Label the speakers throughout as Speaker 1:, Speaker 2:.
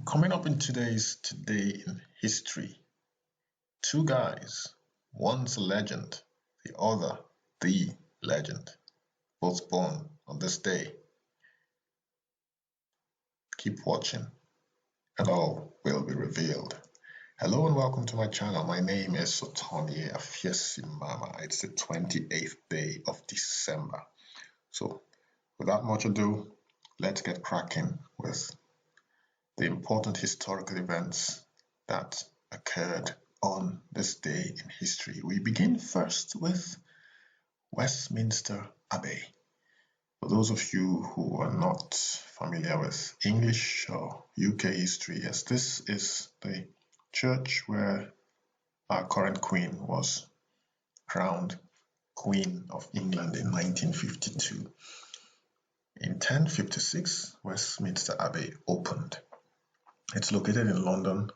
Speaker 1: Coming up in today's Today in History, two guys, one's a legend, the other the legend, both born on this day. Keep watching and all will be revealed. Hello and welcome to my channel. My name is Sotonie Afiesimama. It's the 28th day of December. So without much ado, let's get cracking with the important historical events that occurred on this day in history. We begin first with Westminster Abbey. For those of you who are not familiar with English or UK history, yes, this is the church where our current queen was crowned Queen of England in 1952. In 1056, Westminster Abbey opened. It's located in London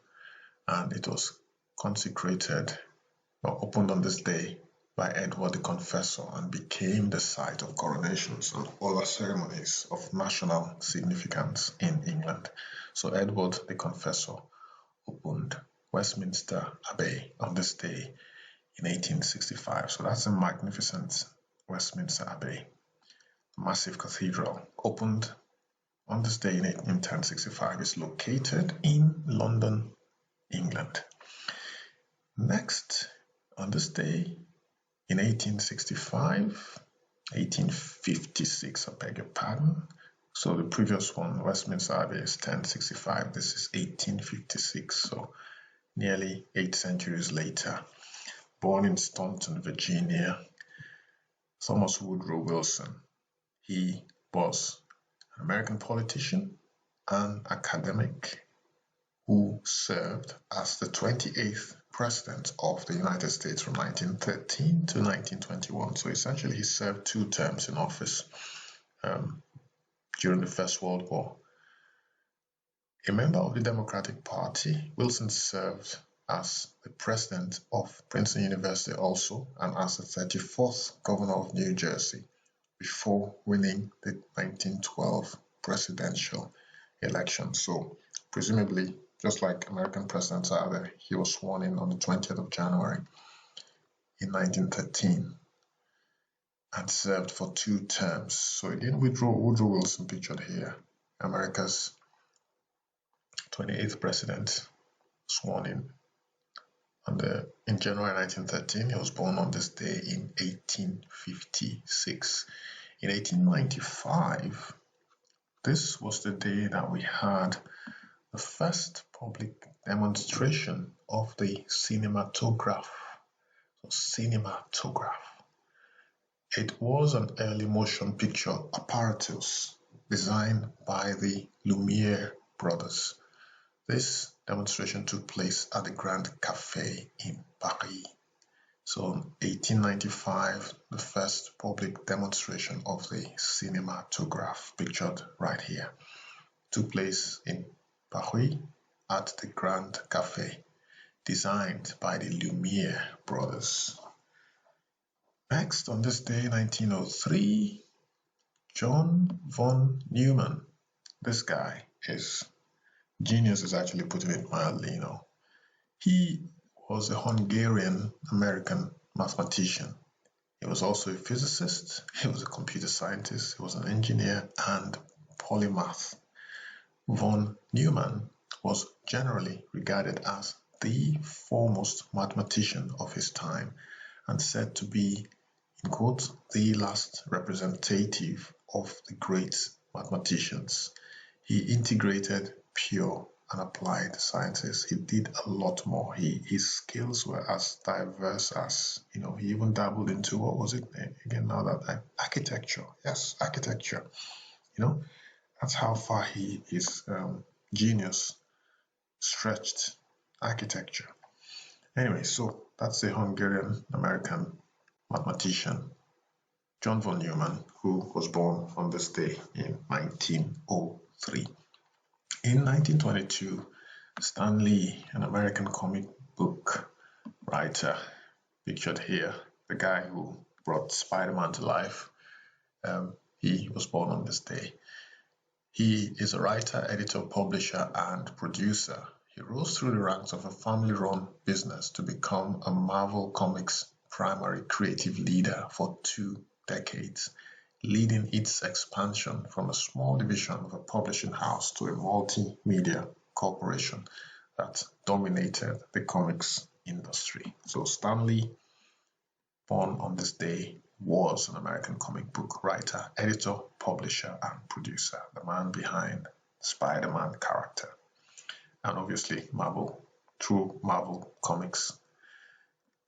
Speaker 1: and it was consecrated or opened on this day by Edward the Confessor and became the site of coronations and other ceremonies of national significance in England. So Edward the Confessor opened Westminster Abbey on this day in 1865. So that's a magnificent Westminster Abbey, massive cathedral, opened on this day in 1065. Is located in London, England. Next, on this day in 1856, I beg your pardon. So the previous one, Westminster Abbey, is 1065. This is 1856, so nearly 8 centuries later. Born in Staunton, Virginia, Thomas Woodrow Wilson. He was an American politician and academic who served as the 28th president of the United States from 1913 to 1921. So essentially he served 2 terms in office during the First World War. A member of the Democratic Party, Wilson served as the president of Princeton University also and as the 34th governor of New Jersey before winning the 1912 presidential election. So presumably, just like American presidents are there, he was sworn in on the 20th of January in 1913 and served for 2 terms. So again, Woodrow Wilson pictured here, America's 28th president, sworn in in January 1913. He was born on this day in 1856. In 1895, this was the day that we had the first public demonstration of the cinematograph. So cinematograph. It was an early motion picture apparatus designed by the Lumière brothers. This demonstration took place at the Grand Café in Paris. So in 1895, the first public demonstration of the cinematograph, pictured right here, took place in Paris at the Grand Café, designed by the Lumière brothers. Next, on this day, 1903, John von Neumann. This guy is genius, is actually putting it mildly, you know. He was a Hungarian-American mathematician. He was also a physicist, he was a computer scientist, he was an engineer and polymath. Von Neumann was generally regarded as the foremost mathematician of his time and said to be, in quotes, the last representative of the great mathematicians. He integrated pure and applied sciences. He did a lot more. His skills were as diverse as, you know, he even dabbled into, what was it again now that architecture. Yes, architecture. You know, that's how far his genius stretched, architecture. Anyway, so that's the Hungarian-American mathematician, John von Neumann, who was born on this day in 1903. In 1922, Stan Lee, an American comic book writer, pictured here, the guy who brought Spider-Man to life, he was born on this day. He is a writer, editor, publisher, and producer. He rose through the ranks of a family-run business to become a Marvel Comics primary creative leader for 2 decades, leading its expansion from a small division of a publishing house to a multimedia corporation that dominated the comics industry. So Stan Lee, born on this day, was an American comic book writer, editor, publisher, and producer, the man behind the Spider-Man character, and obviously Marvel, through Marvel Comics.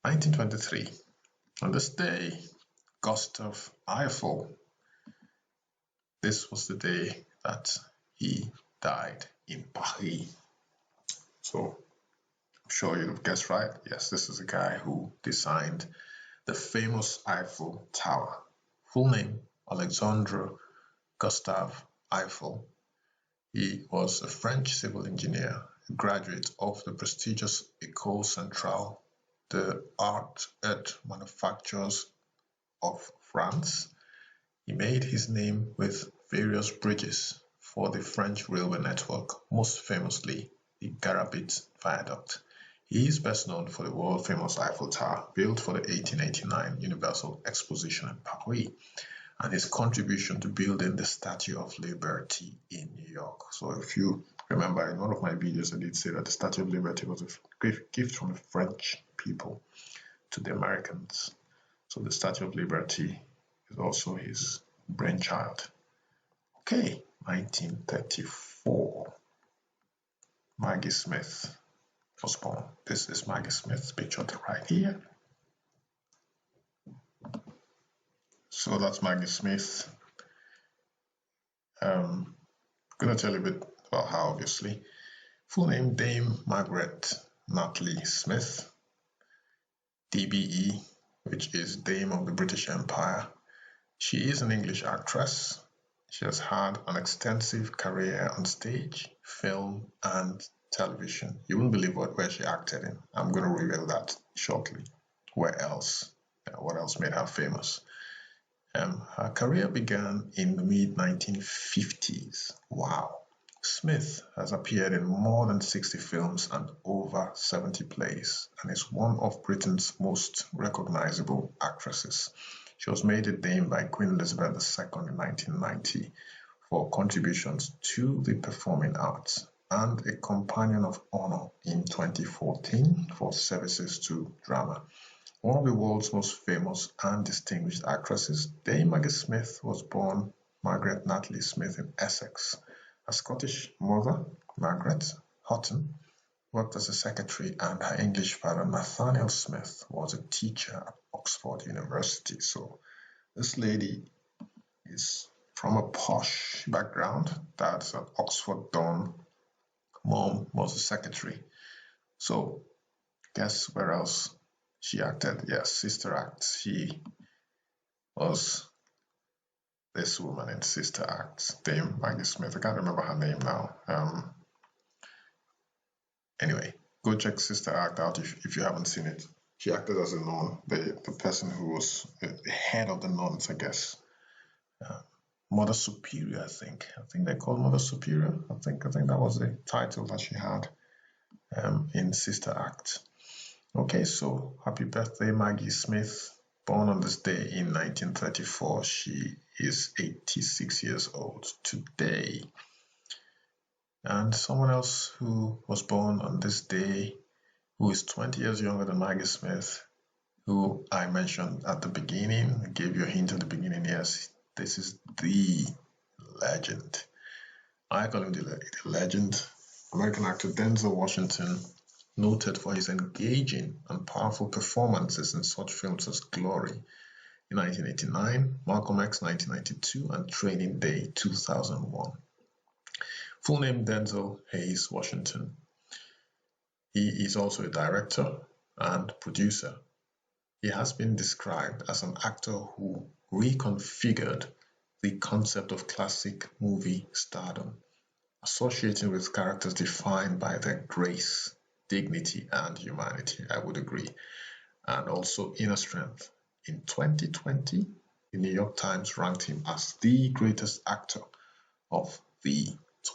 Speaker 1: 1923, on this day, Gustav Eiffel, this was the day that he died in Paris. So I'm sure you've guessed right. Yes, this is a guy who designed the famous Eiffel Tower. Full name, Alexandre Gustave Eiffel. He was a French civil engineer, a graduate of the prestigious École Centrale des Arts et Manufactures of France. He made his name with various bridges for the French railway network, most famously the Garabit Viaduct. He is best known for the world-famous Eiffel Tower, built for the 1889 Universal Exposition in Paris, and his contribution to building the Statue of Liberty in New York. So if you remember, in one of my videos, I did say that the Statue of Liberty was a great gift from the French people to the Americans. So the Statue of Liberty is also his brainchild. Okay, 1934. Maggie Smith was born. This is Maggie Smith pictured right here. So that's Maggie Smith. I'm going to tell you a bit about her, obviously. Full name, Dame Margaret Natley Smith, DBE, which is Dame of the British Empire. She is an English actress. She has had an extensive career on stage, film, and television. You wouldn't believe where she acted in. I'm going to reveal that shortly. Where else? What else made her famous? Her career began in the mid-1950s. Wow. Smith has appeared in more than 60 films and over 70 plays, and is one of Britain's most recognizable actresses. She was made a dame by Queen Elizabeth II in 1990 for contributions to the performing arts, and a Companion of Honor in 2014 for services to drama. One of the world's most famous and distinguished actresses, Dame Maggie Smith was born Margaret Natley Smith in Essex. Her Scottish mother, Margaret Houghton, worked as a secretary, and her English father, Nathaniel Smith, was a teacher at Oxford University. So this lady is from a posh background. Dad's an Oxford don. Mom was a secretary. So guess where else she acted? Yes, Sister Act. She was this woman in Sister Act, Dame Maggie Smith. I can't remember her name now. Anyway, go check Sister Act out if you haven't seen it. She acted as a nun, the person who was the head of the nuns, I guess. Mother Superior, I think they called Mother Superior. I think that was the title that she had in Sister Act. Okay, so happy birthday, Maggie Smith. Born on this day in 1934. She is 86 years old today. And someone else who was born on this day, who is 20 years younger than Maggie Smith, who I mentioned at the beginning, I gave you a hint at the beginning. Yes, this is the legend. I call him the legend. American actor Denzel Washington, noted for his engaging and powerful performances in such films as Glory in 1989, Malcolm X 1992, and Training Day 2001. Full name Denzel Hayes Washington. He is also a director and producer. He has been described as an actor who reconfigured the concept of classic movie stardom, associating with characters defined by their grace, dignity, and humanity. I would agree. And also inner strength. In 2020, the New York Times ranked him as the greatest actor of the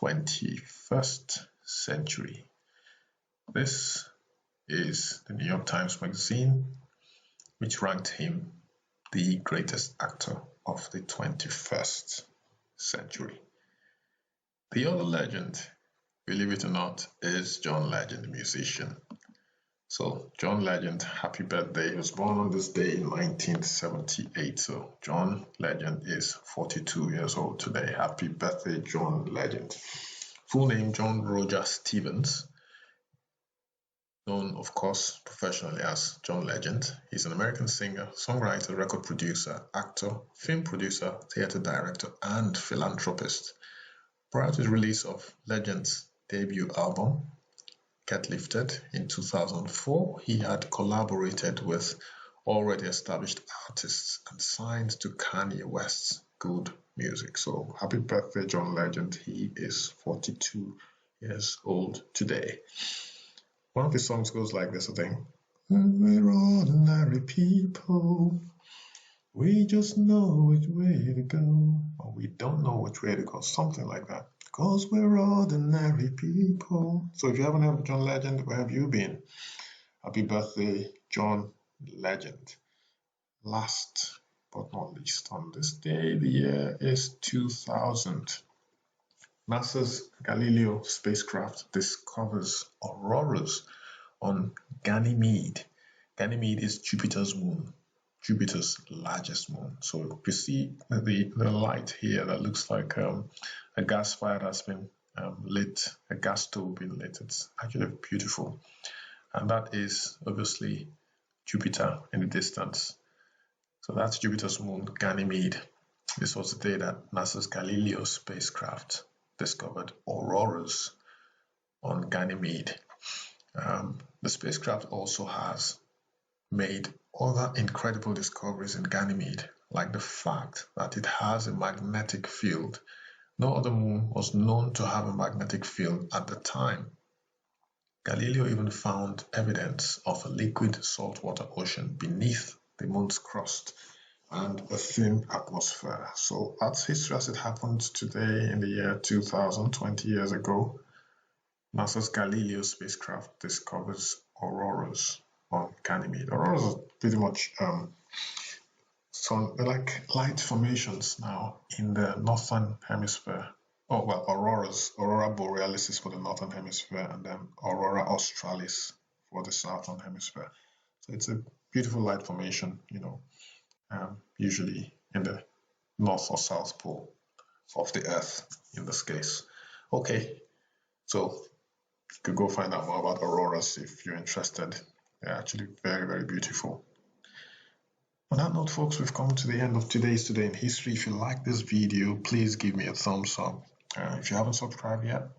Speaker 1: 21st century. This is the New York Times Magazine, which ranked him the greatest actor of the 21st century. The other legend, believe it or not, is John Legend, the musician. So John Legend, happy birthday. He was born on this day in 1978. So John Legend is 42 years old today. Happy birthday, John Legend. Full name, John Roger Stevens, known, of course, professionally as John Legend. He's an American singer, songwriter, record producer, actor, film producer, theater director, and philanthropist. Prior to the release of Legend's debut album, Get Lifted, in 2004, he had collaborated with already established artists and signed to Kanye West's Good Music. So happy birthday, John Legend. He is 42 years old today. One of the songs goes like this, I think. We're ordinary people. We just know which way to go. Or we don't know which way to go. Something like that. Because we're ordinary people. So if you haven't heard of John Legend, where have you been? Happy birthday, John Legend. Last but not least, on this day, the year is 2000. NASA's Galileo spacecraft discovers auroras on Ganymede. Ganymede is Jupiter's moon, Jupiter's largest moon. So you see the light here that looks like a gas fire that's been lit, a gas stove being lit. It's actually beautiful. And that is obviously Jupiter in the distance. So that's Jupiter's moon, Ganymede. This was the day that NASA's Galileo spacecraft discovered auroras on Ganymede. The spacecraft also has made other incredible discoveries in Ganymede, like the fact that it has a magnetic field. No other moon was known to have a magnetic field at the time. Galileo even found evidence of a liquid saltwater ocean beneath the moon's crust and a thin atmosphere. So that's history as it happened today in the year 2000, 20 years ago. NASA's Galileo spacecraft discovers auroras on Ganymede. Auroras are pretty much they're like light formations now in the northern hemisphere. Oh, well, auroras, Aurora Borealis is for the northern hemisphere, and then Aurora Australis for the southern hemisphere. So it's a beautiful light formation, usually in the north or south pole of the Earth in this case. Okay, so you could go find out more about auroras if you're interested. They're actually very, very beautiful. On that note, folks, we've come to the end of today's Today in History. If you like this video, please give me a thumbs up. If you haven't subscribed yet,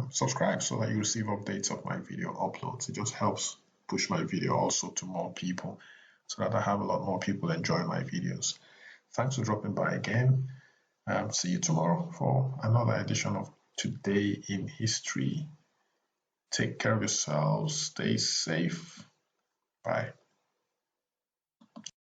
Speaker 1: subscribe so that you receive updates of my video uploads. It just helps push my video also to more people so that I have a lot more people enjoying my videos. Thanks for dropping by again. See you tomorrow for another edition of Today in History. Take care of yourselves. Stay safe. Bye.